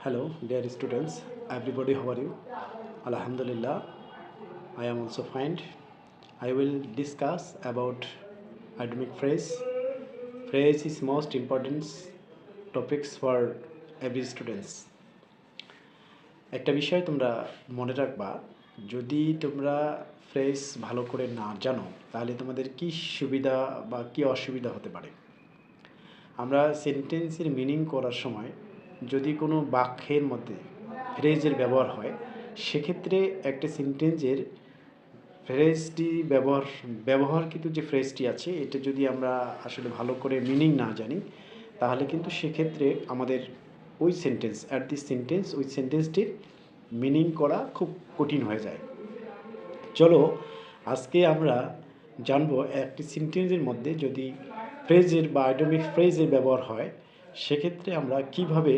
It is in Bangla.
Hello, dear students. Everybody, how are you? Alhamdulillah, I am also fine. I will discuss about academic phrase. Phrase is most important topics for every students. একটা বিষয় তোমরা মনে রাখবা, যদি তোমরা ফ্রেজ ভালো করে না জানো তাহলে তোমাদের কি সুবিধা বা কি অসুবিধা হতে পারে। আমরা সেন্টেন্সের মিনিং করার সময় যদি কোনো বাক্যের মধ্যে ফ্রেজের ব্যবহার হয়, সেক্ষেত্রে একটা সেন্টেন্সের ফ্রেজটি ব্যবহার কিন্তু যে ফ্রেজটি আছে এটা যদি আমরা আসলে ভালো করে মিনিং না জানি, তাহলে কিন্তু সেক্ষেত্রে আমাদের ওই সেন্টেন্সটির মিনিং করা খুব কঠিন হয়ে যায়। চলো আজকে আমরা জানবো একটি সেন্টেন্সের মধ্যে যদি ফ্রেজের বা আইডেন্টিক ফ্রেজের ব্যবহার হয়, সেক্ষেত্রে আমরা কিভাবে